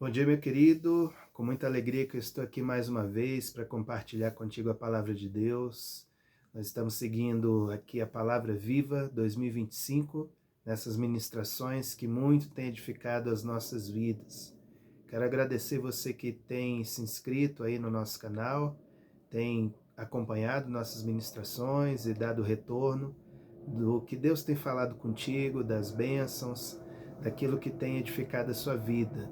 Bom dia, meu querido. Com muita alegria que eu estou aqui mais uma vez para compartilhar contigo a palavra de Deus. Nós estamos seguindo aqui a Palavra Viva 2025, nessas ministrações que muito tem edificado as nossas vidas. Quero agradecer você que tem se inscrito aí no nosso canal, tem acompanhado nossas ministrações e dado retorno do que Deus tem falado contigo, das bênçãos, daquilo que tem edificado a sua vida.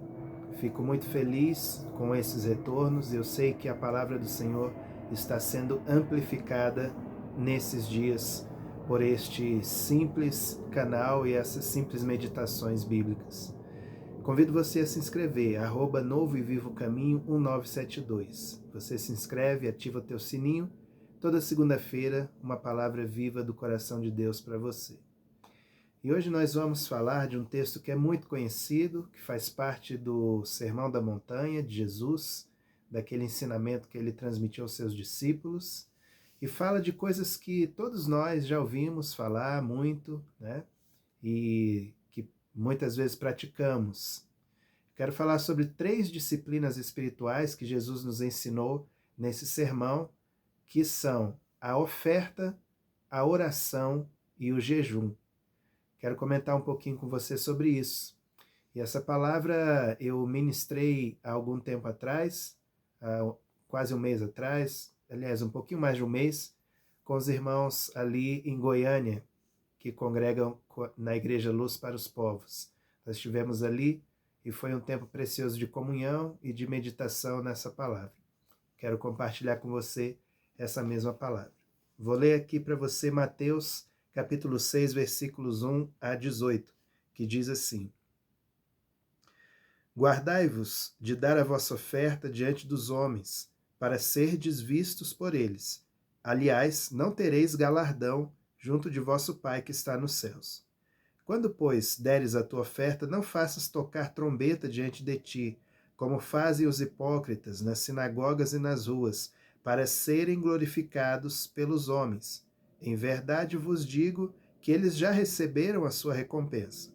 Fico muito feliz com esses retornos. Eu sei que a palavra do Senhor está sendo amplificada nesses dias por este simples canal e essas simples meditações bíblicas. Convido você a se inscrever, @Novo e Vivo Caminho 1972. Você se inscreve, ativa o teu sininho. Toda segunda-feira, uma palavra viva do coração de Deus para você. E hoje nós vamos falar de um texto que é muito conhecido, que faz parte do Sermão da Montanha de Jesus, daquele ensinamento que ele transmitiu aos seus discípulos, e fala de coisas que todos nós já ouvimos falar muito, né? E que muitas vezes praticamos. Quero falar sobre 3 disciplinas espirituais que Jesus nos ensinou nesse sermão, que são a oferta, a oração e o jejum. Quero comentar um pouquinho com você sobre isso. E essa palavra eu ministrei há algum tempo atrás, há quase um mês atrás, aliás, um pouquinho mais de um mês, com os irmãos ali em Goiânia, que congregam na Igreja Luz para os Povos. Nós estivemos ali e foi um tempo precioso de comunhão e de meditação nessa palavra. Quero compartilhar com você essa mesma palavra. Vou ler aqui para você Mateus capítulo 6, versículos 1 a 18, que diz assim: Guardai-vos de dar a vossa oferta diante dos homens, para serdes vistos por eles. Aliás, não tereis galardão junto de vosso Pai que está nos céus. Quando, pois, deres a tua oferta, não faças tocar trombeta diante de ti, como fazem os hipócritas nas sinagogas e nas ruas, para serem glorificados pelos homens. Em verdade vos digo que eles já receberam a sua recompensa.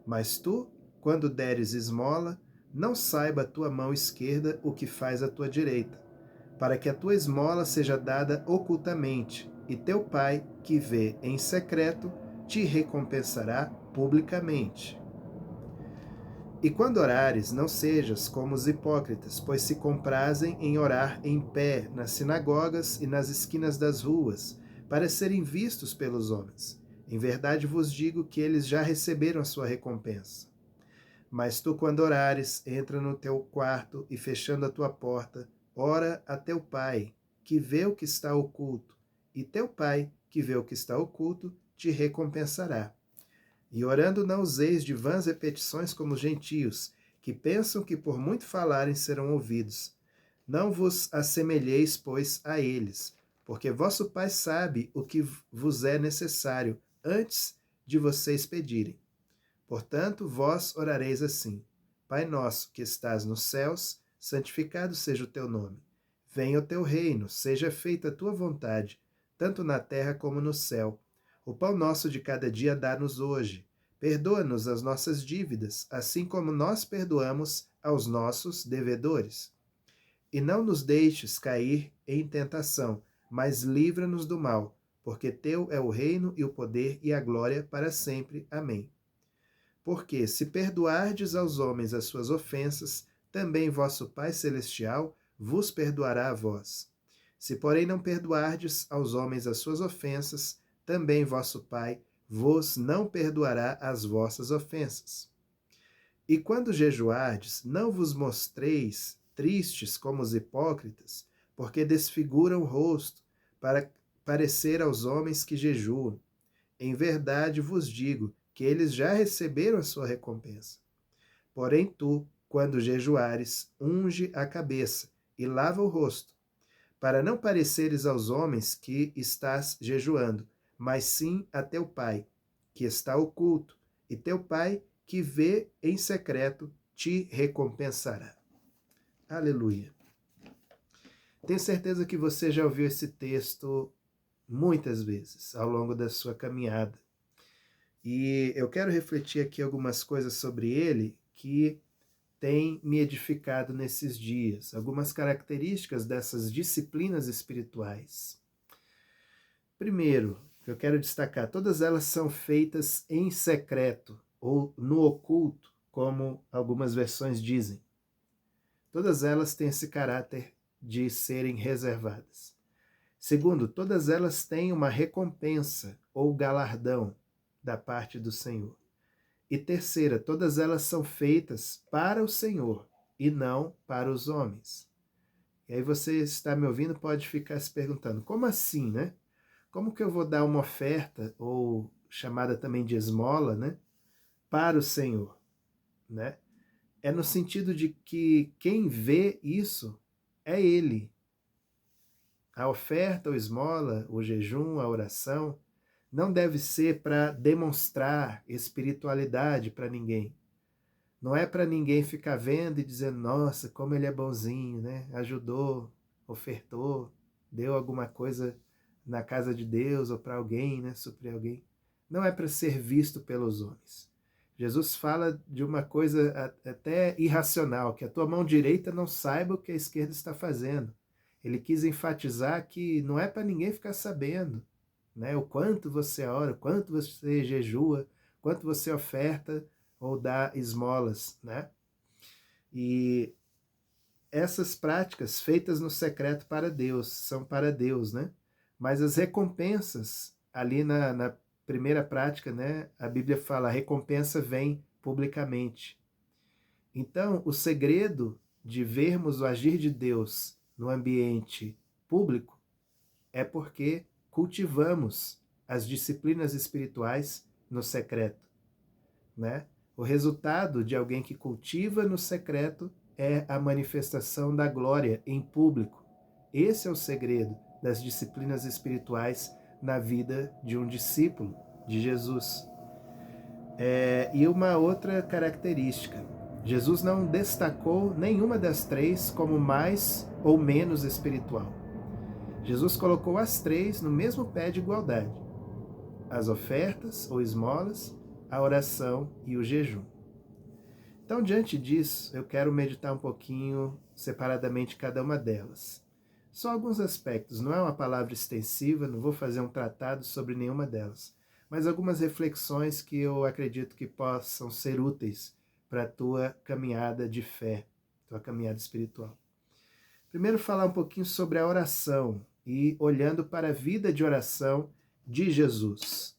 Mas tu, quando deres esmola, não saiba a tua mão esquerda o que faz a tua direita, para que a tua esmola seja dada ocultamente, e teu Pai, que vê em secreto, te recompensará publicamente. E quando orares, não sejas como os hipócritas, pois se comprazem em orar em pé nas sinagogas e nas esquinas das ruas, para serem vistos pelos homens. Em verdade vos digo que eles já receberam a sua recompensa. Mas tu, quando orares, entra no teu quarto e, fechando a tua porta, ora a teu Pai, que vê o que está oculto, e teu Pai, que vê o que está oculto, te recompensará. E orando não useis de vãs repetições como os gentios, que pensam que por muito falarem serão ouvidos. Não vos assemelheis, pois, a eles, porque vosso Pai sabe o que vos é necessário antes de vocês pedirem. Portanto, vós orareis assim: Pai nosso, que estás nos céus, santificado seja o teu nome. Venha o teu reino, seja feita a tua vontade, tanto na terra como no céu. O pão nosso de cada dia dá-nos hoje. Perdoa-nos as nossas dívidas, assim como nós perdoamos aos nossos devedores. E não nos deixes cair em tentação, mas livra-nos do mal, porque teu é o reino e o poder e a glória para sempre. Amém. Porque se perdoardes aos homens as suas ofensas, também vosso Pai Celestial vos perdoará a vós. Se, porém, não perdoardes aos homens as suas ofensas, também vosso Pai vos não perdoará as vossas ofensas. E quando jejuardes, não vos mostreis tristes como os hipócritas, porque desfiguram o rosto, para parecer aos homens que jejuam. Em verdade vos digo que eles já receberam a sua recompensa. Porém tu, quando jejuares, unge a cabeça e lava o rosto, para não pareceres aos homens que estás jejuando, mas sim a teu Pai, que está oculto, e teu Pai, que vê em secreto, te recompensará. Aleluia. Tenho certeza que você já ouviu esse texto muitas vezes ao longo da sua caminhada. E eu quero refletir aqui algumas coisas sobre ele que tem me edificado nesses dias? Algumas características dessas disciplinas espirituais. Primeiro, que eu quero destacar, todas elas são feitas em secreto ou no oculto, como algumas versões dizem. Todas elas têm esse caráter de serem reservadas. Segundo, todas elas têm uma recompensa ou galardão da parte do Senhor. E terceira, todas elas são feitas para o Senhor e não para os homens. E aí você está me ouvindo, pode ficar se perguntando, como assim, né? Como que eu vou dar uma oferta, ou chamada também de esmola, né, para o Senhor, né? É no sentido de que quem vê isso é Ele. A oferta, ou esmola, o jejum, a oração, não deve ser para demonstrar espiritualidade para ninguém. Não é para ninguém ficar vendo e dizendo, nossa, como ele é bonzinho, né? Ajudou, ofertou, deu alguma coisa na casa de Deus ou para alguém, né? Suprir alguém. Não é para ser visto pelos homens. Jesus fala de uma coisa até irracional, que a tua mão direita não saiba o que a esquerda está fazendo. Ele quis enfatizar que não é para ninguém ficar sabendo, né? O quanto você ora, o quanto você jejua, quanto você oferta ou dá esmolas, né? E essas práticas feitas no secreto para Deus, são para Deus, né? Mas as recompensas, ali na primeira prática, né? A Bíblia fala, a recompensa vem publicamente. Então, o segredo de vermos o agir de Deus no ambiente público é porque cultivamos as disciplinas espirituais no secreto, né? O resultado de alguém que cultiva no secreto é a manifestação da glória em público. Esse é o segredo das disciplinas espirituais na vida de um discípulo de Jesus. E uma outra característica, Jesus não destacou nenhuma das três como mais ou menos espiritual. Jesus colocou as três no mesmo pé de igualdade: as ofertas ou esmolas, a oração e o jejum. Então, diante disso, eu quero meditar um pouquinho separadamente cada uma delas. Só alguns aspectos, não é uma palavra extensiva, não vou fazer um tratado sobre nenhuma delas, mas algumas reflexões que eu acredito que possam ser úteis para a tua caminhada de fé, tua caminhada espiritual. Primeiro, falar um pouquinho sobre a oração e olhando para a vida de oração de Jesus.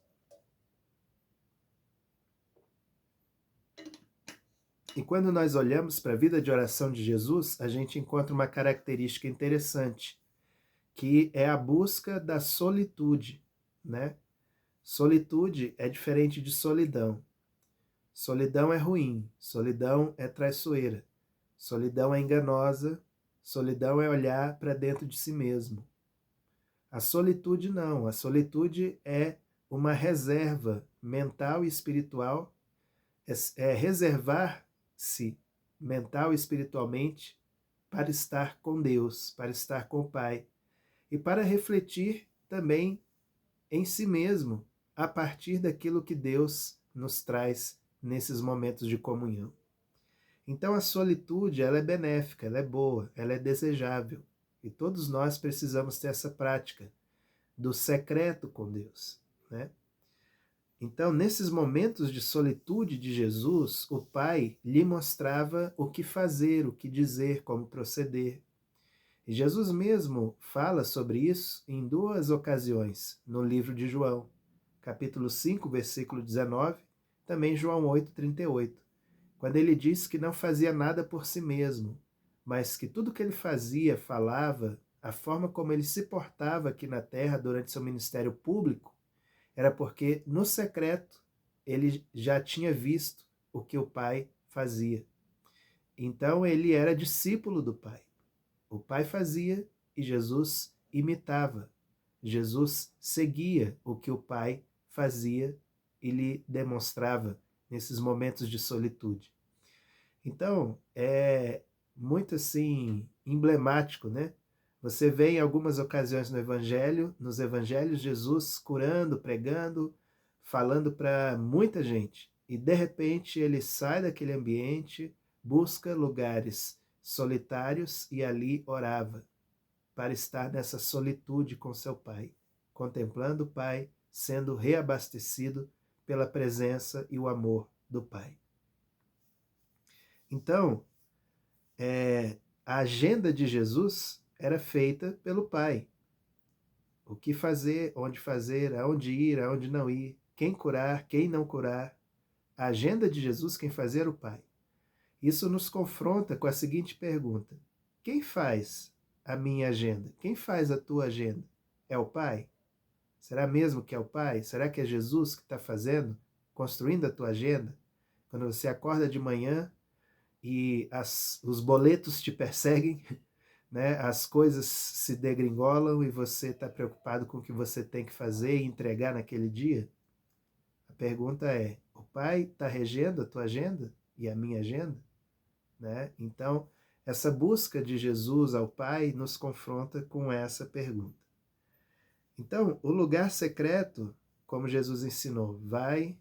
E quando nós olhamos para a vida de oração de Jesus, a gente encontra uma característica interessante, que é a busca da solitude, né? Solitude é diferente de solidão. Solidão é ruim, solidão é traiçoeira, solidão é enganosa, solidão é olhar para dentro de si mesmo. A solitude não, a solitude é uma reserva mental e espiritual, é reservar-se mental e espiritualmente para estar com Deus, para estar com o Pai e para refletir também em si mesmo a partir daquilo que Deus nos traz nesses momentos de comunhão. Então a solitude, ela é benéfica, ela é boa, ela é desejável. E todos nós precisamos ter essa prática do secreto com Deus, né? Então, nesses momentos de solitude de Jesus, o Pai lhe mostrava o que fazer, o que dizer, como proceder. E Jesus mesmo fala sobre isso em duas ocasiões no livro de João, capítulo 5, versículo 19, também João 8, 38, quando ele diz que não fazia nada por si mesmo, mas que tudo que ele fazia, falava, a forma como ele se portava aqui na terra durante seu ministério público, era porque no secreto ele já tinha visto o que o Pai fazia. Então ele era discípulo do Pai. O Pai fazia e Jesus imitava. Jesus seguia o que o Pai fazia e lhe demonstrava nesses momentos de solitude. Então, é muito assim emblemático, né? Você vê em algumas ocasiões no Evangelho, nos Evangelhos, Jesus curando, pregando, falando para muita gente. E de repente ele sai daquele ambiente, busca lugares solitários e ali orava, para estar nessa solitude com seu Pai, contemplando o Pai, sendo reabastecido pela presença e o amor do Pai. Então, a agenda de Jesus era feita pelo Pai. O que fazer, onde fazer, aonde ir, aonde não ir, quem curar, quem não curar. A agenda de Jesus, quem fazia era o Pai. Isso nos confronta com a seguinte pergunta: quem faz a minha agenda? Quem faz a tua agenda? É o Pai? Será mesmo que é o Pai? Será que é Jesus que está fazendo, construindo a tua agenda? Quando você acorda de manhã e os boletos te perseguem, né? As coisas se degringolam e você está preocupado com o que você tem que fazer e entregar naquele dia? A pergunta é: o Pai está regendo a tua agenda e a minha agenda? Né? Então, essa busca de Jesus ao Pai nos confronta com essa pergunta. Então, o lugar secreto, como Jesus ensinou, vai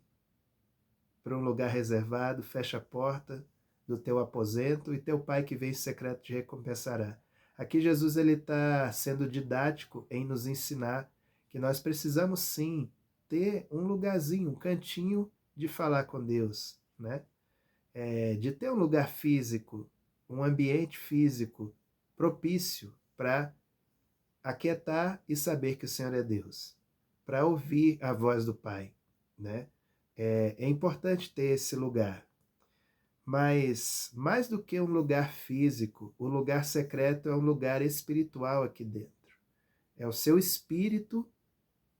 para um lugar reservado, fecha a porta do teu aposento e teu Pai que vem em secreto te recompensará. Aqui Jesus está sendo didático em nos ensinar que nós precisamos sim ter um lugarzinho, um cantinho de falar com Deus, né? De ter um lugar físico, um ambiente físico propício para aquietar e saber que o Senhor é Deus, para ouvir a voz do Pai, né? É importante ter esse lugar. Mas, mais do que um lugar físico, o lugar secreto é um lugar espiritual aqui dentro. É o seu espírito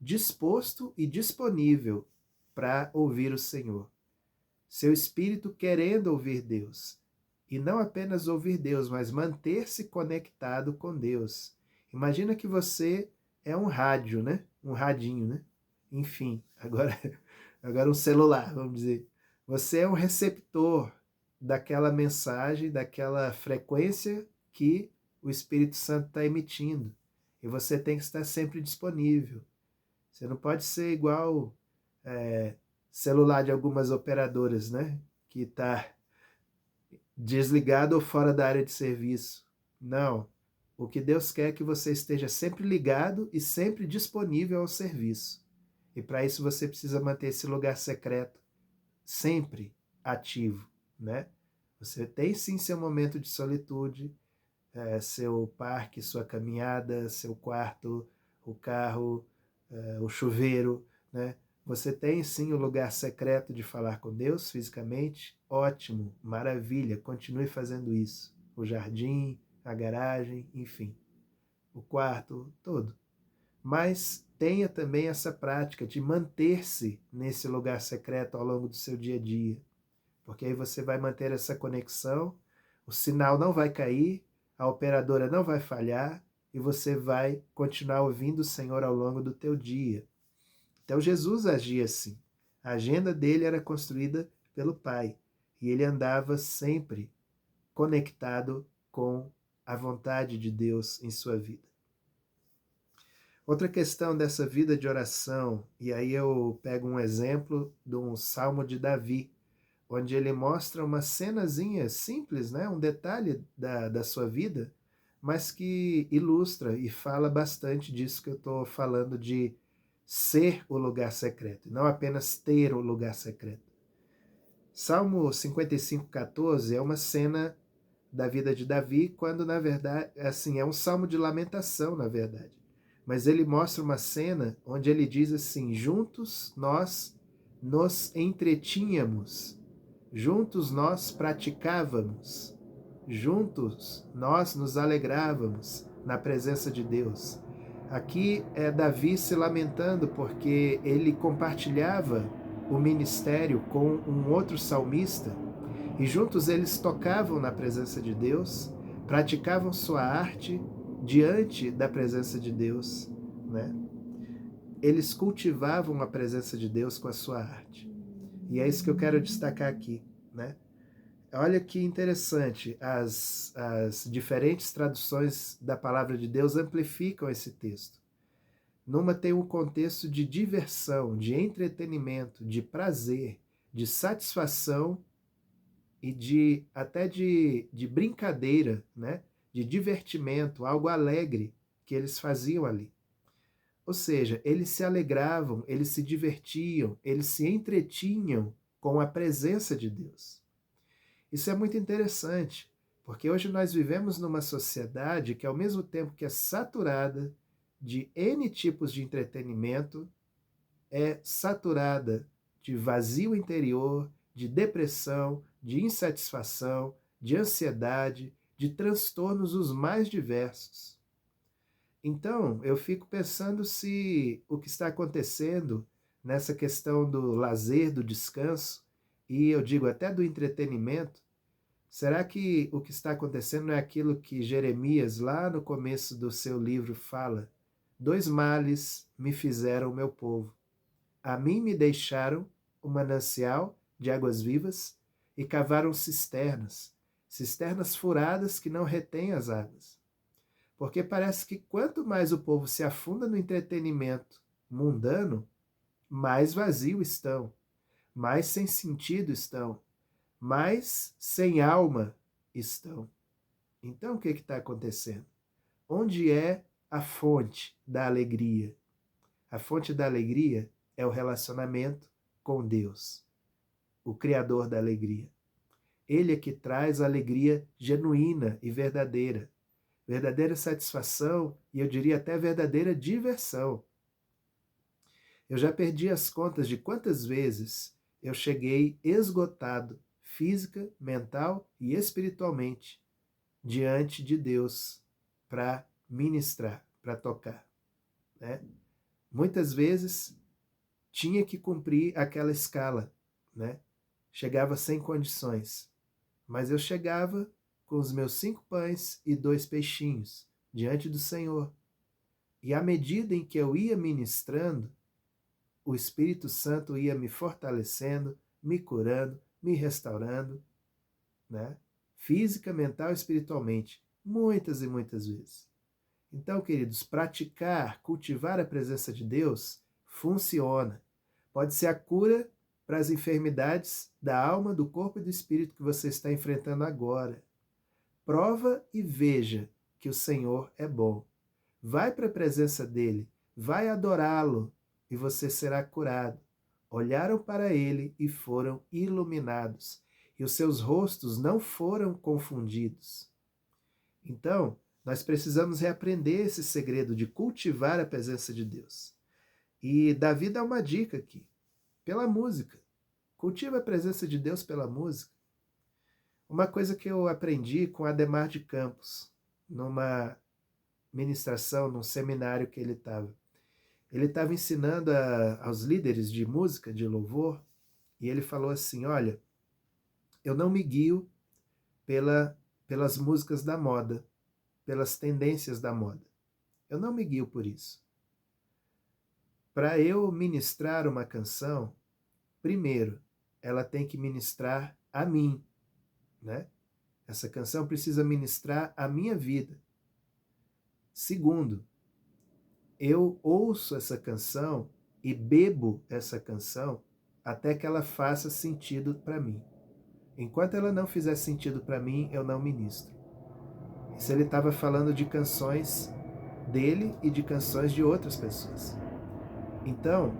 disposto e disponível para ouvir o Senhor. Seu espírito querendo ouvir Deus. E não apenas ouvir Deus, mas manter-se conectado com Deus. Imagina que você é um rádio, né? Um radinho, né? Enfim, agora um celular, vamos dizer. Você é um receptor daquela mensagem, daquela frequência que o Espírito Santo está emitindo. E você tem que estar sempre disponível. Você não pode ser igual celular de algumas operadoras, né? Que está desligado ou fora da área de serviço. Não. O que Deus quer é que você esteja sempre ligado e sempre disponível ao serviço. E para isso você precisa manter esse lugar secreto sempre ativo, né? Você tem sim seu momento de solitude, seu parque, sua caminhada, seu quarto, o carro, o chuveiro, né? Você tem sim o lugar secreto de falar com Deus fisicamente? Ótimo, maravilha, continue fazendo isso. O jardim, a garagem, enfim, o quarto, todo. Mas tenha também essa prática de manter-se nesse lugar secreto ao longo do seu dia a dia, porque aí você vai manter essa conexão, o sinal não vai cair, a operadora não vai falhar e você vai continuar ouvindo o Senhor ao longo do teu dia. Então Jesus agia assim. A agenda dele era construída pelo Pai e ele andava sempre conectado com a vontade de Deus em sua vida. Outra questão dessa vida de oração, e aí eu pego um exemplo de um Salmo de Davi, onde ele mostra uma cenazinha simples, né? Um detalhe da sua vida, mas que ilustra e fala bastante disso que eu estou falando de ser o lugar secreto, não apenas ter o lugar secreto. Salmo 55:14 é uma cena da vida de Davi, quando na verdade, assim, é um salmo de lamentação, na verdade. Mas ele mostra uma cena onde ele diz assim: juntos nós nos entretínhamos, juntos nós praticávamos, juntos nós nos alegrávamos na presença de Deus. Aqui é Davi se lamentando porque ele compartilhava o ministério com um outro salmista e juntos eles tocavam na presença de Deus, praticavam sua arte diante da presença de Deus, né? Eles cultivavam a presença de Deus com a sua arte. E é isso que eu quero destacar aqui, né? Olha que interessante, as diferentes traduções da palavra de Deus amplificam esse texto. Numa tem um contexto de diversão, de entretenimento, de prazer, de satisfação e até de brincadeira, né? De divertimento, algo alegre que eles faziam ali. Ou seja, eles se alegravam, eles se divertiam, eles se entretinham com a presença de Deus. Isso é muito interessante, porque hoje nós vivemos numa sociedade que, ao mesmo tempo que é saturada de N tipos de entretenimento, é saturada de vazio interior, de depressão, de insatisfação, de ansiedade, de transtornos os mais diversos. Então, eu fico pensando se o que está acontecendo nessa questão do lazer, do descanso, e eu digo até do entretenimento, será que o que está acontecendo não é aquilo que Jeremias, lá no começo do seu livro, fala? Dois males me fizeram meu povo. A mim me deixaram o manancial de águas vivas e cavaram cisternas, cisternas furadas que não retêm as águas. Porque parece que quanto mais o povo se afunda no entretenimento mundano, mais vazio estão, mais sem sentido estão, mais sem alma estão. Então o que está acontecendo? Onde é a fonte da alegria? A fonte da alegria é o relacionamento com Deus, o Criador da alegria. Ele é que traz a alegria genuína e verdadeira. Verdadeira satisfação e eu diria até verdadeira diversão. Eu já perdi as contas de quantas vezes eu cheguei esgotado, física, mental e espiritualmente, diante de Deus para ministrar, para tocar, né? Muitas vezes tinha que cumprir aquela escala, né? Chegava sem condições, mas eu chegava com os meus 5 pães e 2 peixinhos diante do Senhor. E à medida em que eu ia ministrando, o Espírito Santo ia me fortalecendo, me curando, me restaurando, né? Física, mental e espiritualmente, muitas e muitas vezes. Então, queridos, praticar, cultivar a presença de Deus funciona. Pode ser a cura para as enfermidades da alma, do corpo e do espírito que você está enfrentando agora. Prova e veja que o Senhor é bom. Vai para a presença dele, vai adorá-lo e você será curado. Olharam para ele e foram iluminados, e os seus rostos não foram confundidos. Então, nós precisamos reaprender esse segredo de cultivar a presença de Deus. E Davi dá uma dica aqui, pela música. Cultiva a presença de Deus pela música. Uma coisa que eu aprendi com Adhemar de Campos, numa ministração, num seminário que ele estava. Ele estava ensinando aos líderes de música, de louvor, e ele falou assim, olha, eu não me guio pelas músicas da moda, pelas tendências da moda. Eu não me guio por isso. Para eu ministrar uma canção, primeiro, ela tem que ministrar a mim, né? Essa canção precisa ministrar a minha vida. Segundo, eu ouço essa canção e bebo essa canção até que ela faça sentido para mim. Enquanto ela não fizer sentido para mim, eu não ministro. Isso ele estava falando de canções dele e de canções de outras pessoas. Então,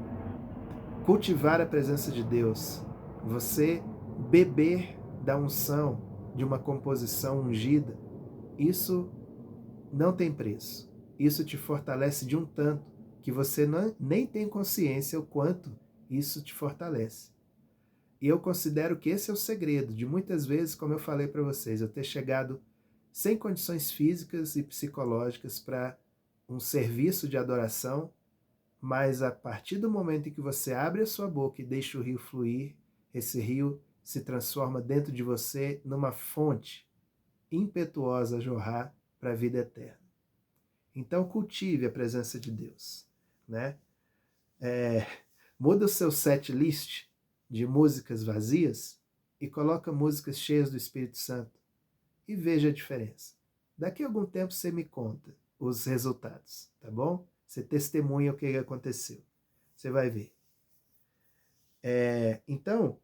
cultivar a presença de Deus, você beber da unção de uma composição ungida, isso não tem preço. Isso te fortalece de um tanto que você nem tem consciência o quanto isso te fortalece. E eu considero que esse é o segredo de muitas vezes, como eu falei para vocês, eu ter chegado sem condições físicas e psicológicas para um serviço de adoração, mas a partir do momento em que você abre a sua boca e deixa o rio fluir, esse rio se transforma dentro de você numa fonte impetuosa a jorrar para a vida eterna. Então cultive a presença de Deus, né? Muda o seu set list de músicas vazias e coloca músicas cheias do Espírito Santo e veja a diferença. Daqui a algum tempo você me conta os resultados, tá bom? Você testemunha o que aconteceu. Você vai ver. Então,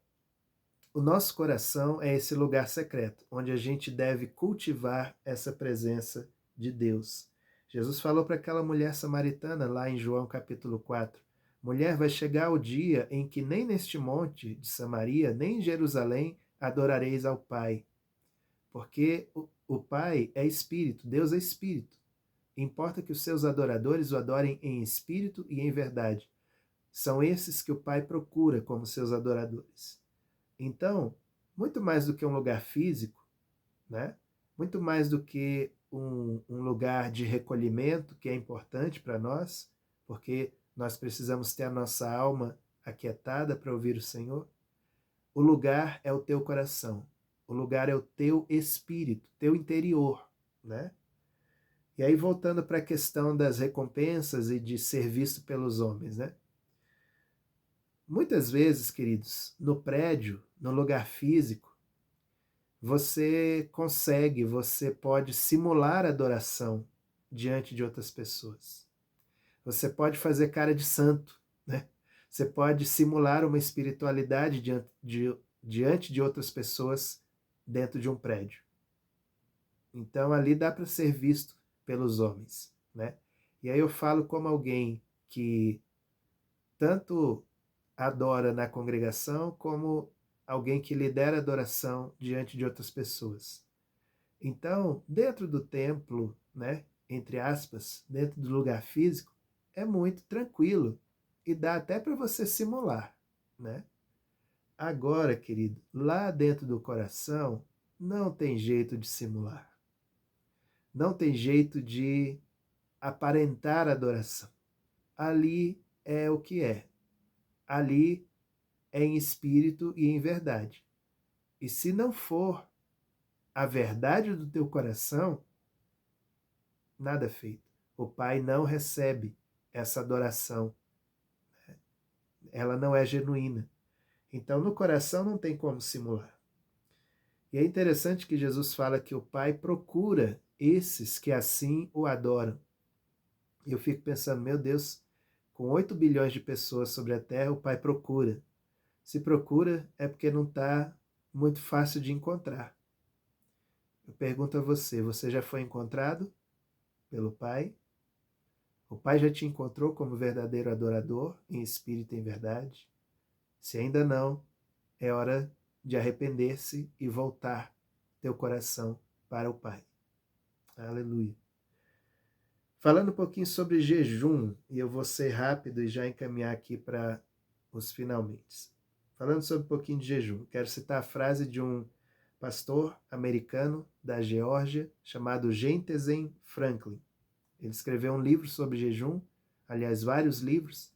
O nosso coração é esse lugar secreto, onde a gente deve cultivar essa presença de Deus. Jesus falou para aquela mulher samaritana lá em João capítulo 4, mulher, vai chegar o dia em que nem neste monte de Samaria, nem em Jerusalém, adorareis ao Pai. Porque o Pai é Espírito, Deus é Espírito. Importa que os seus adoradores o adorem em espírito e em verdade. São esses que o Pai procura como seus adoradores. Então, muito mais do que um lugar físico, né? Muito mais do que um lugar de recolhimento, que é importante para nós, porque nós precisamos ter a nossa alma aquietada para ouvir o Senhor, o lugar é o teu coração, o lugar é o teu espírito, teu interior, né? E aí, voltando para a questão das recompensas e de ser visto pelos homens, né? Muitas vezes, queridos, no prédio, no lugar físico, você pode simular adoração diante de outras pessoas. Você pode fazer cara de santo, né? Você pode simular uma espiritualidade diante de outras pessoas dentro de um prédio. Então ali dá para ser visto pelos homens, né? E aí eu falo como alguém que tanto adora na congregação, como alguém que lidera adoração diante de outras pessoas. Então, dentro do templo, né, entre aspas, dentro do lugar físico, é muito tranquilo e dá até para você simular, né? Agora, querido, lá dentro do coração, não tem jeito de simular. Não tem jeito de aparentar adoração. Ali é o que é. Ali é em espírito e em verdade. E se não for a verdade do teu coração, nada feito. O Pai não recebe essa adoração. Ela não é genuína. Então, no coração não tem como simular. E é interessante que Jesus fala que o Pai procura esses que assim o adoram. E eu fico pensando, meu Deus, com 8 bilhões de pessoas sobre a Terra, o Pai procura. Se procura, é porque não está muito fácil de encontrar. Eu pergunto a você, você já foi encontrado pelo Pai? O Pai já te encontrou como verdadeiro adorador, em espírito e em verdade? Se ainda não, é hora de arrepender-se e voltar teu coração para o Pai. Aleluia. Falando um pouquinho sobre jejum, e eu vou ser rápido e já encaminhar aqui para os finalmente. Falando sobre um pouquinho de jejum, quero citar a frase de um pastor americano da Geórgia chamado Jentezen Franklin. Ele escreveu um livro sobre jejum, aliás, vários livros,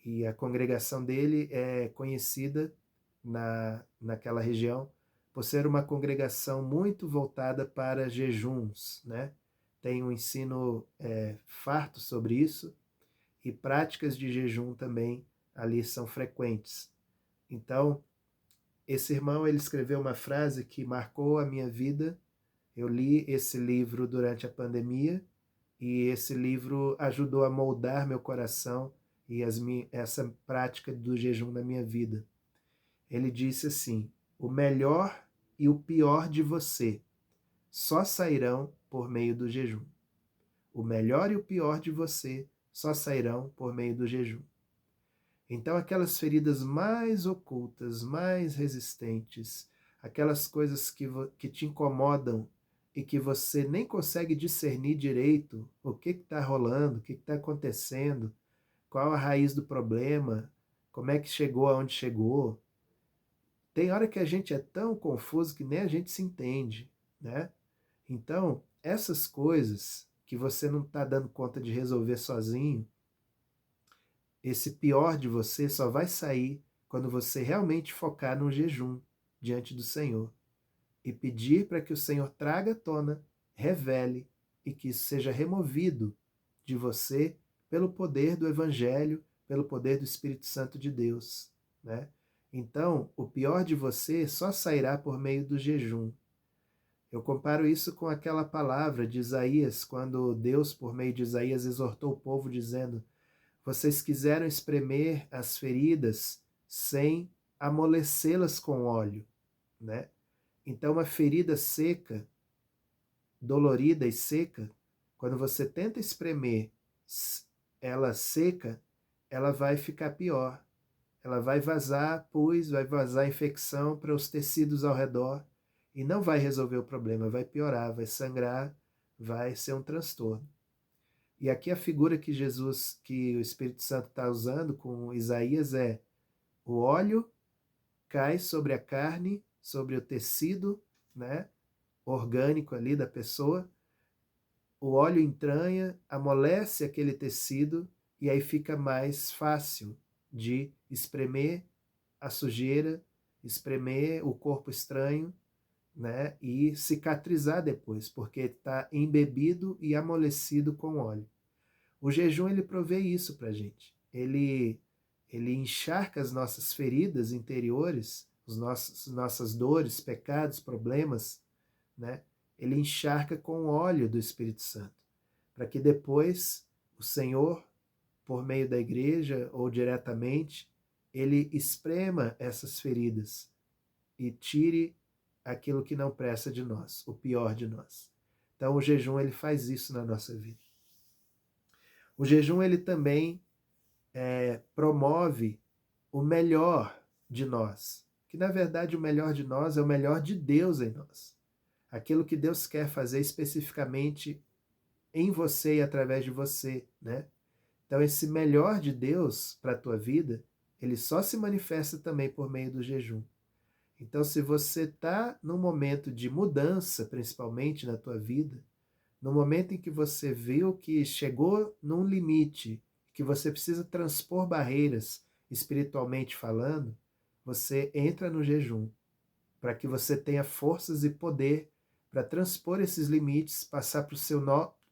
e a congregação dele é conhecida naquela região por ser uma congregação muito voltada para jejuns, né? Tem um ensino farto sobre isso, e práticas de jejum também ali são frequentes. Então, esse irmão, ele escreveu uma frase que marcou a minha vida. Eu li esse livro durante a pandemia, e esse livro ajudou a moldar meu coração e essa prática do jejum na minha vida. Ele disse assim: o melhor e o pior de você só sairão por meio do jejum. O melhor e o pior de você só sairão por meio do jejum. Então, aquelas feridas mais ocultas, mais resistentes, aquelas coisas que te incomodam e que você nem consegue discernir direito o que está rolando, o que está acontecendo, qual a raiz do problema, como é que chegou aonde chegou. Tem hora que a gente é tão confuso que nem a gente se entende, né? Então, essas coisas que você não está dando conta de resolver sozinho, esse pior de você só vai sair quando você realmente focar no jejum diante do Senhor e pedir para que o Senhor traga à tona, revele e que isso seja removido de você pelo poder do Evangelho, pelo poder do Espírito Santo de Deus, né? Então, o pior de você só sairá por meio do jejum. Eu comparo isso com aquela palavra de Isaías, quando Deus, por meio de Isaías, exortou o povo dizendo: vocês quiseram espremer as feridas sem amolecê-las com óleo. né? Então, uma ferida seca, dolorida e seca, quando você tenta espremer ela seca, ela vai ficar pior. Ela vai vazar pus, vai vazar infecção para os tecidos ao redor e não vai resolver o problema, vai piorar, vai sangrar, vai ser um transtorno. E aqui a figura que Jesus, que o Espírito Santo está usando com Isaías é: o óleo cai sobre a carne, sobre o tecido, né, orgânico ali da pessoa, o óleo entranha, amolece aquele tecido e aí fica mais fácil de espremer a sujeira, espremer o corpo estranho, né, e cicatrizar depois, porque está embebido e amolecido com óleo. O jejum, ele provê isso para a gente. Ele encharca as nossas feridas interiores, nossas dores, pecados, problemas, né? Ele encharca com o óleo do Espírito Santo, para que depois o Senhor, por meio da igreja ou diretamente, ele esprema essas feridas e tire aquilo que não presta de nós, o pior de nós. Então o jejum, ele faz isso na nossa vida. O jejum, ele também promove o melhor de nós, que na verdade o melhor de nós é o melhor de Deus em nós. Aquilo que Deus quer fazer especificamente em você e através de você, né? Então esse melhor de Deus para a tua vida, ele só se manifesta também por meio do jejum. Então se você está num momento de mudança, principalmente na tua vida, no momento em que você viu que chegou num limite, que você precisa transpor barreiras espiritualmente falando, você entra no jejum, para que você tenha forças e poder para transpor esses limites, passar para o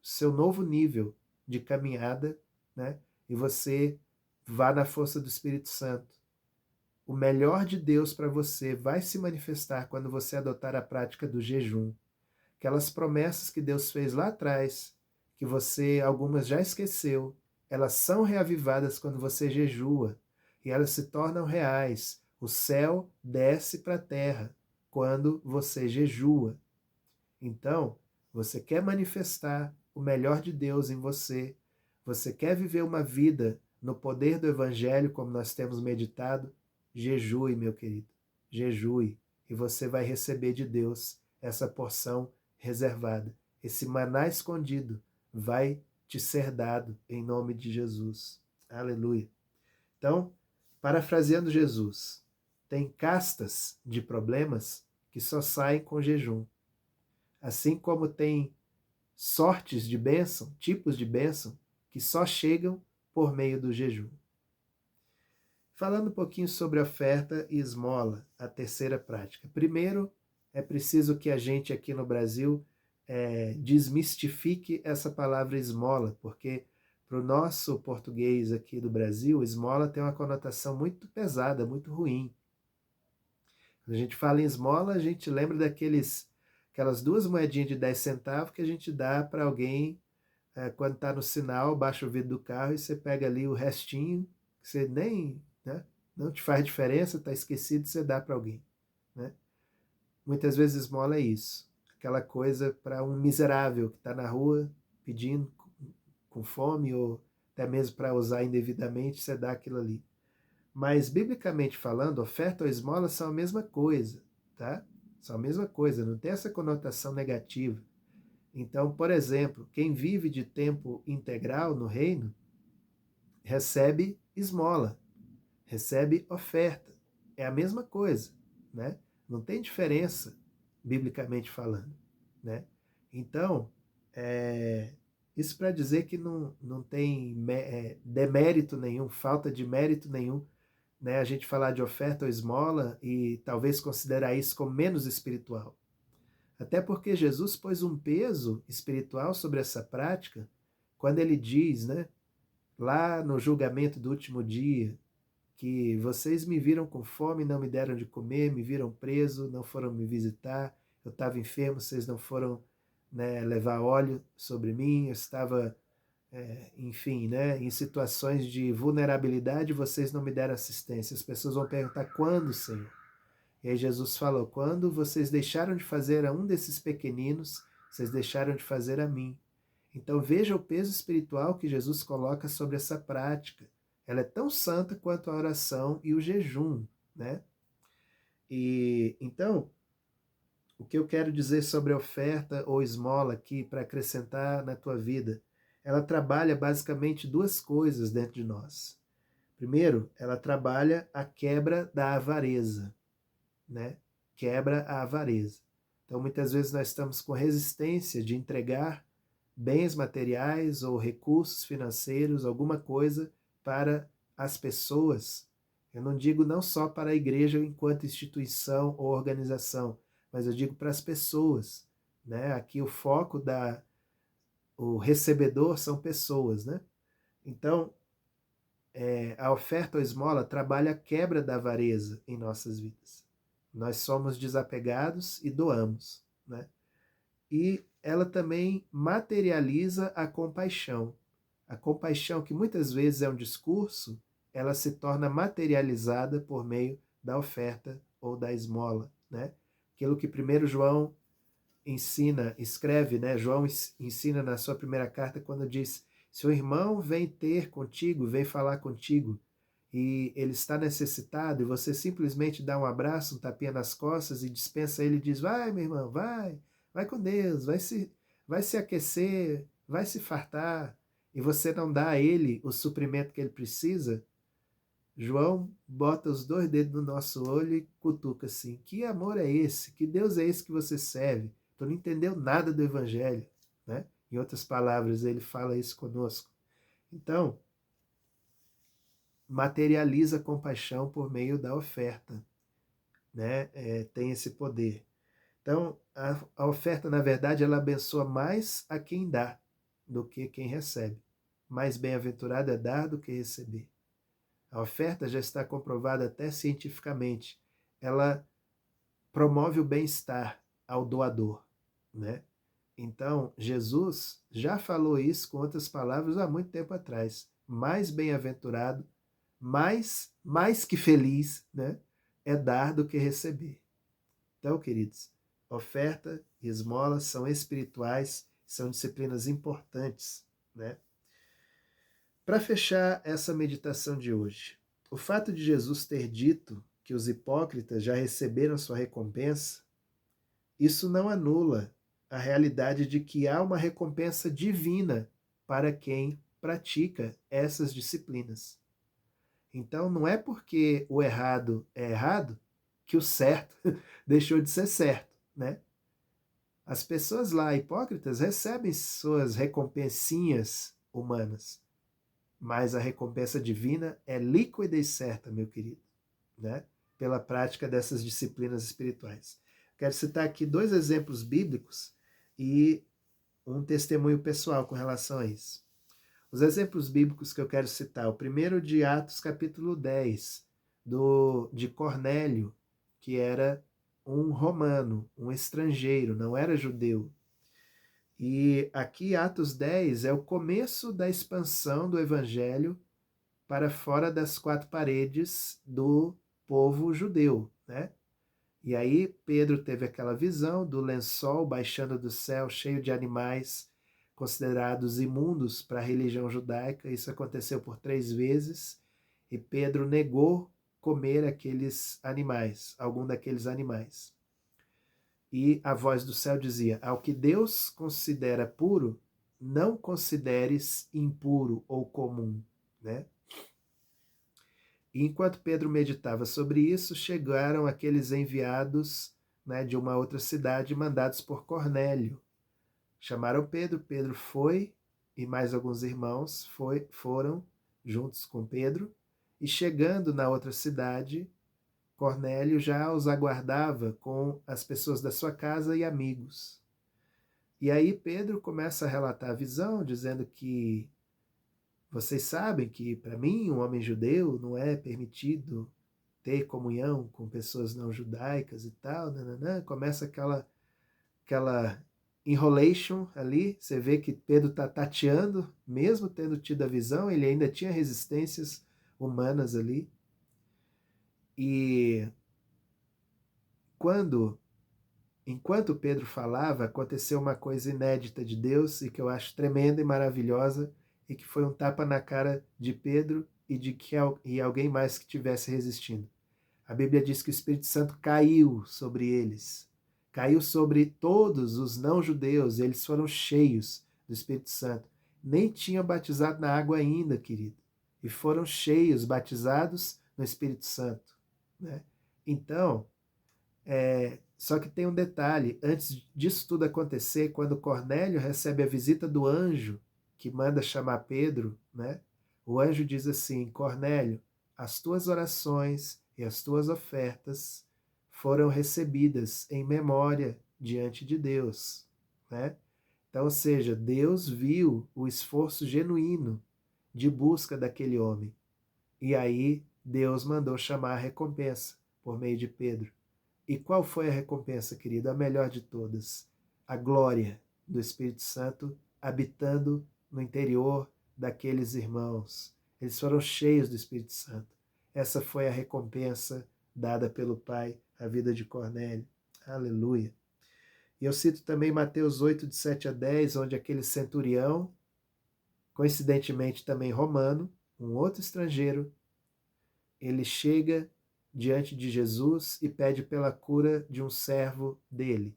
seu novo nível de caminhada, né? E você vá na força do Espírito Santo. O melhor de Deus para você vai se manifestar quando você adotar a prática do jejum. Aquelas promessas que Deus fez lá atrás, que você, algumas já esqueceu, elas são reavivadas quando você jejua, e elas se tornam reais. O céu desce para a terra quando você jejua. Então, você quer manifestar o melhor de Deus em você, você quer viver uma vida no poder do Evangelho, como nós temos meditado, jejue, meu querido, jejue, e você vai receber de Deus essa porção reservada. Esse maná escondido vai te ser dado em nome de Jesus. Aleluia. Então, parafraseando Jesus, tem castas de problemas que só saem com jejum. Assim como tem sortes de bênção, tipos de bênção, que só chegam por meio do jejum. Falando um pouquinho sobre oferta e esmola, a terceira prática. Primeiro, é preciso que a gente aqui no Brasil desmistifique essa palavra esmola, porque para o nosso português aqui do Brasil, esmola tem uma conotação muito pesada, muito ruim. Quando a gente fala em esmola, a gente lembra aquelas 2 moedinhas de 10 centavos que a gente dá para alguém quando está no sinal, baixa o vidro do carro e você pega ali o restinho, que você nem, né, não te faz diferença, está esquecido, você dá para alguém. Né? Muitas vezes esmola é isso, aquela coisa para um miserável que está na rua pedindo com fome ou até mesmo para usar indevidamente, você dá aquilo ali. Mas, biblicamente falando, oferta ou esmola são a mesma coisa, tá? São a mesma coisa, não tem essa conotação negativa. Então, por exemplo, quem vive de tempo integral no reino, recebe esmola, recebe oferta. É a mesma coisa, né? Não tem diferença, biblicamente falando, né? Então, isso para dizer que não tem demérito nenhum, falta de mérito nenhum, né, a gente falar de oferta ou esmola e talvez considerar isso como menos espiritual. Até porque Jesus pôs um peso espiritual sobre essa prática quando ele diz, né, lá no julgamento do último dia, que vocês me viram com fome e não me deram de comer, me viram preso, não foram me visitar, eu estava enfermo, vocês não foram, né, levar óleo sobre mim, eu estava enfim, né, em situações de vulnerabilidade, vocês não me deram assistência. As pessoas vão perguntar: quando, Senhor? E aí Jesus falou: quando vocês deixaram de fazer a um desses pequeninos, vocês deixaram de fazer a mim. Então veja o peso espiritual que Jesus coloca sobre essa prática. Ela é tão santa quanto a oração e o jejum, né? E então, o que eu quero dizer sobre a oferta ou esmola aqui para acrescentar na tua vida? Ela trabalha basicamente duas coisas dentro de nós. Primeiro, ela trabalha a quebra da avareza, né? Quebra a avareza. Então, muitas vezes nós estamos com resistência de entregar bens materiais ou recursos financeiros, alguma coisa para as pessoas. Eu não digo não só para a igreja enquanto instituição ou organização, mas eu digo para as pessoas, né? Aqui o foco o recebedor são pessoas, né? Então, a oferta ou esmola trabalha a quebra da avareza em nossas vidas. Nós somos desapegados e doamos, né? E ela também materializa a compaixão. A compaixão, que muitas vezes é um discurso, ela se torna materializada por meio da oferta ou da esmola, né? Aquilo que primeiro João ensina, escreve, né? João ensina na sua primeira carta quando diz: se o irmão vem ter contigo, vem falar contigo, e ele está necessitado, e você simplesmente dá um abraço, um tapinha nas costas e dispensa ele e diz: vai, meu irmão, vai com Deus, vai se aquecer, vai se fartar, e você não dá a ele o suprimento que ele precisa, João bota os dois dedos no nosso olho e cutuca assim: que amor é esse? Que Deus é esse que você serve? Tu não entendeu nada do evangelho, né? Em outras palavras, ele fala isso conosco. Então, materializa a compaixão por meio da oferta, né? Tem esse poder. Então, a oferta, na verdade, ela abençoa mais a quem dá do que quem recebe. Mais bem-aventurado é dar do que receber. A oferta já está comprovada até cientificamente. Ela promove o bem-estar ao doador, né? Então, Jesus já falou isso com outras palavras há muito tempo atrás. Mais bem-aventurado, mais que feliz, né? É dar do que receber. Então, queridos, oferta e esmola são espirituais, são disciplinas importantes, né? Para fechar essa meditação de hoje, o fato de Jesus ter dito que os hipócritas já receberam sua recompensa, isso não anula a realidade de que há uma recompensa divina para quem pratica essas disciplinas. Então, não é porque o errado é errado que o certo deixou de ser certo, né? As pessoas lá, hipócritas, recebem suas recompensinhas humanas, mas a recompensa divina é líquida e certa, meu querido, né? Pela prática dessas disciplinas espirituais. Quero citar aqui dois exemplos bíblicos e um testemunho pessoal com relação a isso. Os exemplos bíblicos que eu quero citar, o primeiro de Atos capítulo 10, de Cornélio, que era um romano, um estrangeiro, não era judeu. E aqui Atos 10 é o começo da expansão do evangelho para fora das quatro paredes do povo judeu, né? E aí Pedro teve aquela visão do lençol baixando do céu, cheio de animais considerados imundos para a religião judaica. Isso aconteceu por 3 vezes e Pedro negou comer aqueles animais, algum daqueles animais. E a voz do céu dizia: ao que Deus considera puro, não consideres impuro ou comum, né? E enquanto Pedro meditava sobre isso, chegaram aqueles enviados, né, de uma outra cidade, mandados por Cornélio. Chamaram Pedro, Pedro foi, e mais alguns irmãos foram juntos com Pedro, e chegando na outra cidade, Cornélio já os aguardava com as pessoas da sua casa e amigos. E aí Pedro começa a relatar a visão, dizendo que vocês sabem que para mim, um homem judeu, não é permitido ter comunhão com pessoas não judaicas e tal, nananã. Começa aquela enrolation ali, você vê que Pedro está tateando, mesmo tendo tido a visão, ele ainda tinha resistências humanas ali. E enquanto Pedro falava, aconteceu uma coisa inédita de Deus e que eu acho tremenda e maravilhosa, e que foi um tapa na cara de Pedro e de alguém mais que estivesse resistindo. A Bíblia diz que o Espírito Santo caiu sobre eles, caiu sobre todos os não-judeus, eles foram cheios do Espírito Santo. Nem tinham batizado na água ainda, querido, e foram cheios, batizados no Espírito Santo, né? Então, só que tem um detalhe, antes disso tudo acontecer, quando Cornélio recebe a visita do anjo, que manda chamar Pedro, né? O anjo diz assim: Cornélio, as tuas orações e as tuas ofertas foram recebidas em memória diante de Deus, né? Então, ou seja, Deus viu o esforço genuíno de busca daquele homem. E aí Deus mandou chamar a recompensa por meio de Pedro. E qual foi a recompensa, querido? A melhor de todas. A glória do Espírito Santo habitando no interior daqueles irmãos. Eles foram cheios do Espírito Santo. Essa foi a recompensa dada pelo Pai à vida de Cornélio. Aleluia. E eu cito também Mateus 8, de 7 a 10, onde aquele centurião, coincidentemente também romano, um outro estrangeiro, ele chega diante de Jesus e pede pela cura de um servo dele.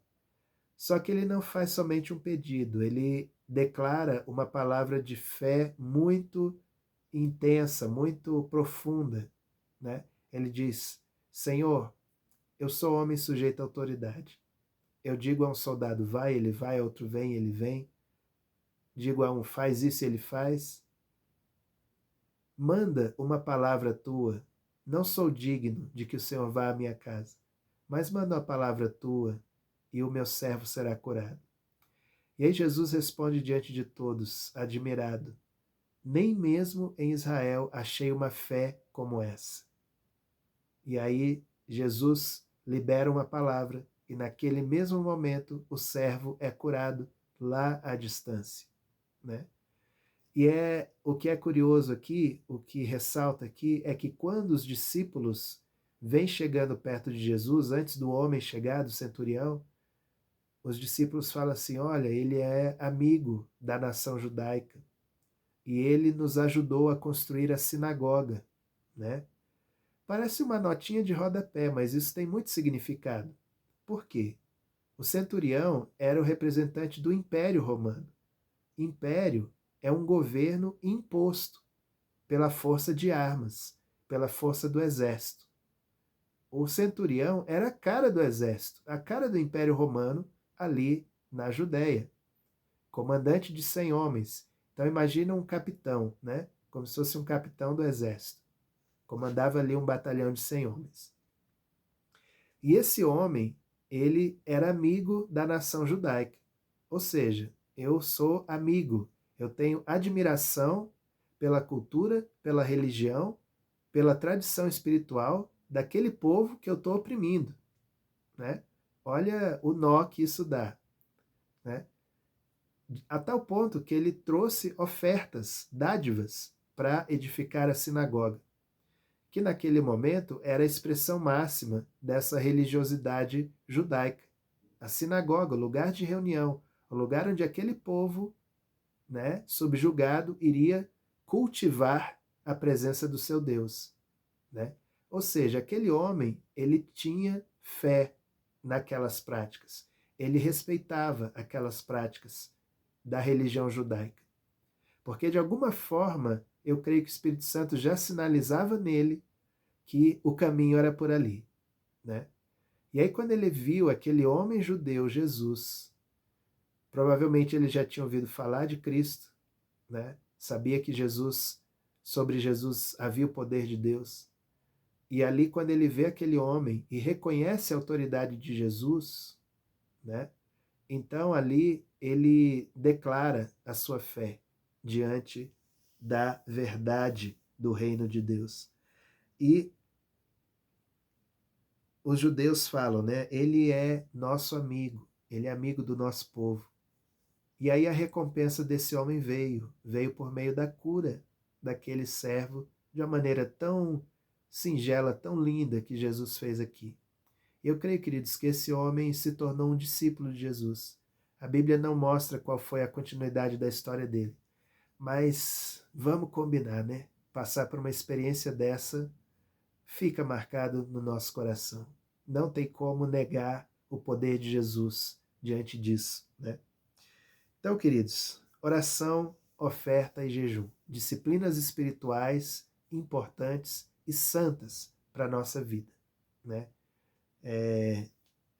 Só que ele não faz somente um pedido, ele declara uma palavra de fé muito intensa, muito profunda, né? Ele diz: Senhor, eu sou homem sujeito à autoridade. Eu digo a um soldado, vai, ele vai, a outro vem, ele vem. Digo a um, faz isso, ele faz. Manda uma palavra tua. Não sou digno de que o Senhor vá à minha casa, mas manda uma palavra tua e o meu servo será curado. E aí Jesus responde diante de todos, admirado: nem mesmo em Israel achei uma fé como essa. E aí Jesus libera uma palavra e naquele mesmo momento o servo é curado lá à distância, né? E o que é curioso aqui, o que ressalta aqui, é que quando os discípulos vêm chegando perto de Jesus, antes do homem chegar, do centurião, os discípulos falam assim: olha, ele é amigo da nação judaica e ele nos ajudou a construir a sinagoga, né? Parece uma notinha de rodapé, mas isso tem muito significado. Por quê? O centurião era o representante do Império Romano. Império é um governo imposto pela força de armas, pela força do exército. O centurião era a cara do exército, a cara do Império Romano ali na Judéia, comandante de 100 homens. Então imagina um capitão, né? Como se fosse um capitão do exército. Comandava ali um batalhão de 100 homens. E esse homem, ele era amigo da nação judaica. Ou seja, eu sou amigo, eu tenho admiração pela cultura, pela religião, pela tradição espiritual daquele povo que eu estou oprimindo, né? Olha o nó que isso dá, né? A tal ponto que ele trouxe ofertas, dádivas, para edificar a sinagoga, que naquele momento era a expressão máxima dessa religiosidade judaica. A sinagoga, o lugar de reunião, o lugar onde aquele povo, né, subjugado, iria cultivar a presença do seu Deus, né? Ou seja, aquele homem, ele tinha fé naquelas práticas. Ele respeitava aquelas práticas da religião judaica. Porque, de alguma forma, eu creio que o Espírito Santo já sinalizava nele que o caminho era por ali, né? E aí, quando ele viu aquele homem judeu, Jesus, provavelmente ele já tinha ouvido falar de Cristo, né? Sabia que sobre Jesus havia o poder de Deus. E ali, quando ele vê aquele homem e reconhece a autoridade de Jesus, né? Então ali ele declara a sua fé diante da verdade do reino de Deus. E os judeus falam, né? Ele é nosso amigo, ele é amigo do nosso povo. E aí a recompensa desse homem veio por meio da cura daquele servo de uma maneira tão singela, tão linda que Jesus fez aqui. Eu creio, queridos, que esse homem se tornou um discípulo de Jesus. A Bíblia não mostra qual foi a continuidade da história dele, mas vamos combinar, né? Passar por uma experiência dessa fica marcado no nosso coração. Não tem como negar o poder de Jesus diante disso, né? Então, queridos, oração, oferta e jejum, disciplinas espirituais importantes e santas para a nossa vida, né?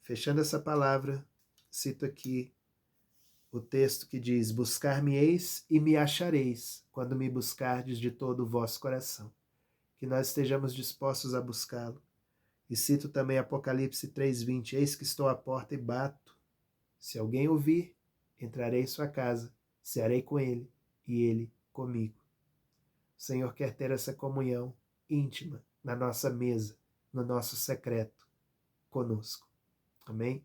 Fechando essa palavra, cito aqui o texto que diz: buscar-me-eis e me achareis, quando me buscardes de todo o vosso coração. Que nós estejamos dispostos a buscá-lo. E cito também Apocalipse 3:20: eis que estou à porta e bato. Se alguém ouvir, entrarei em sua casa, cearei com ele e ele comigo. O Senhor quer ter essa comunhão íntima na nossa mesa, no nosso secreto, conosco. Amém?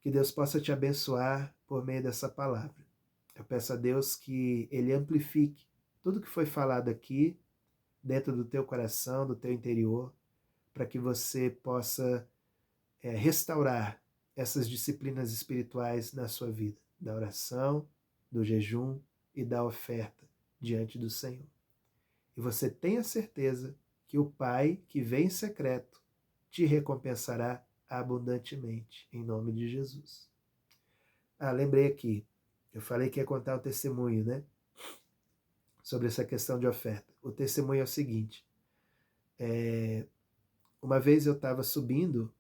Que Deus possa te abençoar por meio dessa palavra. Eu peço a Deus que Ele amplifique tudo que foi falado aqui dentro do teu coração, do teu interior, para que você possa restaurar essas disciplinas espirituais na sua vida, da oração, do jejum e da oferta diante do Senhor. E você tenha certeza que o Pai, que vem em secreto, te recompensará abundantemente, em nome de Jesus. Lembrei aqui, eu falei que ia contar o testemunho, né? Sobre essa questão de oferta. O testemunho é o seguinte: uma vez eu estava subindo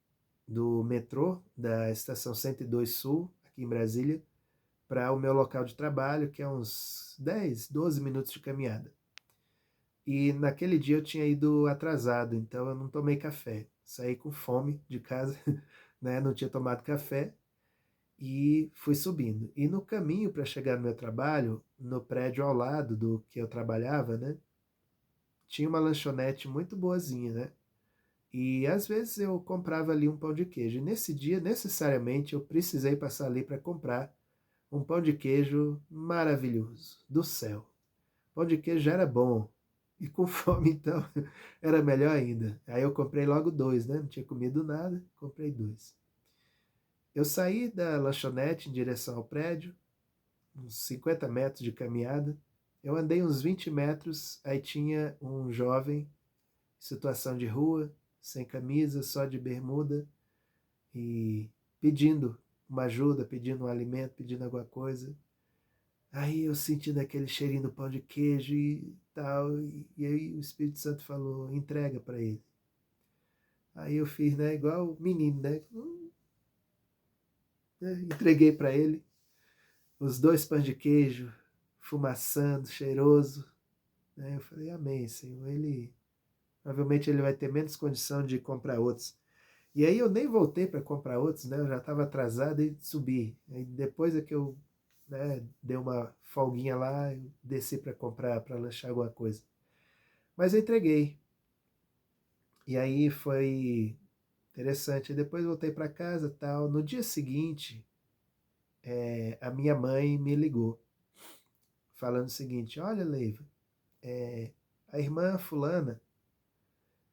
do metrô da estação 102 Sul, aqui em Brasília, para o meu local de trabalho, que é uns 10, 12 minutos de caminhada. E naquele dia eu tinha ido atrasado, então eu não tomei café. Saí com fome de casa, né? Não tinha tomado café e fui subindo. E no caminho para chegar no meu trabalho, no prédio ao lado do que eu trabalhava, né? Tinha uma lanchonete muito boazinha, né? E às vezes eu comprava ali um pão de queijo. E nesse dia, necessariamente, eu precisei passar ali para comprar um pão de queijo maravilhoso, do céu. O pão de queijo já era bom. E com fome, então, era melhor ainda. Aí eu comprei logo 2, né? Não tinha comido nada, comprei 2. Eu saí da lanchonete em direção ao prédio, uns 50 metros de caminhada. Eu andei uns 20 metros, aí tinha um jovem em situação de rua, sem camisa, só de bermuda, e pedindo uma ajuda, pedindo um alimento, pedindo alguma coisa. Aí eu senti aquele cheirinho do pão de queijo e tal, e aí o Espírito Santo falou: entrega para ele. Aí eu fiz, né, igual o menino, né? Entreguei para ele os 2 pães de queijo, fumaçando, cheiroso. Né? Eu falei: amém, Senhor. Provavelmente ele vai ter menos condição de comprar outros. E aí eu nem voltei para comprar outros, né? Eu já estava atrasado e subi. Aí depois é que eu, né, dei uma folguinha lá, eu desci para comprar, para lanchar alguma coisa. Mas eu entreguei. E aí foi interessante. Depois voltei para casa, tal. No dia seguinte, a minha mãe me ligou, falando o seguinte: olha, Leiva, a irmã fulana,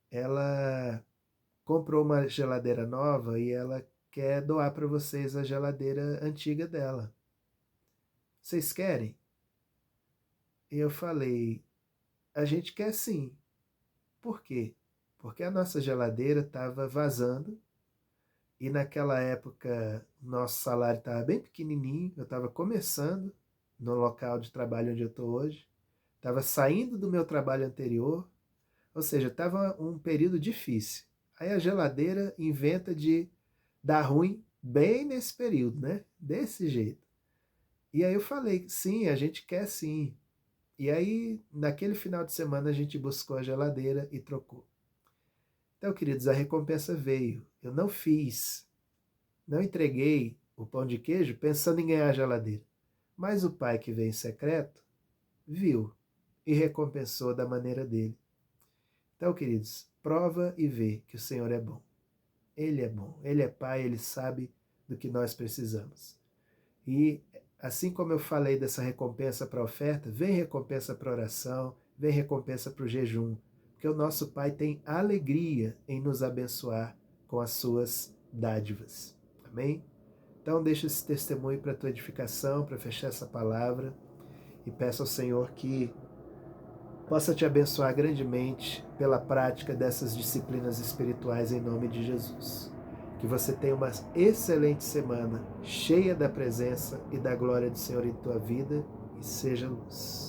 ela comprou uma geladeira nova e ela quer doar para vocês a geladeira antiga dela. Vocês querem? E eu falei: a gente quer sim. Por quê? Porque a nossa geladeira estava vazando e naquela época nosso salário estava bem pequenininho, eu estava começando no local de trabalho onde eu estou hoje, estava saindo do meu trabalho anterior, ou seja, estava um período difícil. Aí a geladeira inventa de dar ruim bem nesse período, né? Desse jeito. E aí eu falei: sim, a gente quer sim. E aí, naquele final de semana, a gente buscou a geladeira e trocou. Então, queridos, a recompensa veio. Eu não entreguei o pão de queijo pensando em ganhar a geladeira. Mas o pai que veio em secreto viu e recompensou da maneira dele. Então, queridos, prova e vê que o Senhor é bom. Ele é bom, Ele é Pai, Ele sabe do que nós precisamos. E assim como eu falei dessa recompensa para a oferta, vem recompensa para a oração, vem recompensa para o jejum, porque o nosso Pai tem alegria em nos abençoar com as suas dádivas. Amém? Então deixa esse testemunho para a tua edificação, para fechar essa palavra, e peço ao Senhor que possa te abençoar grandemente pela prática dessas disciplinas espirituais em nome de Jesus. Que você tenha uma excelente semana, cheia da presença e da glória do Senhor em tua vida, e seja luz.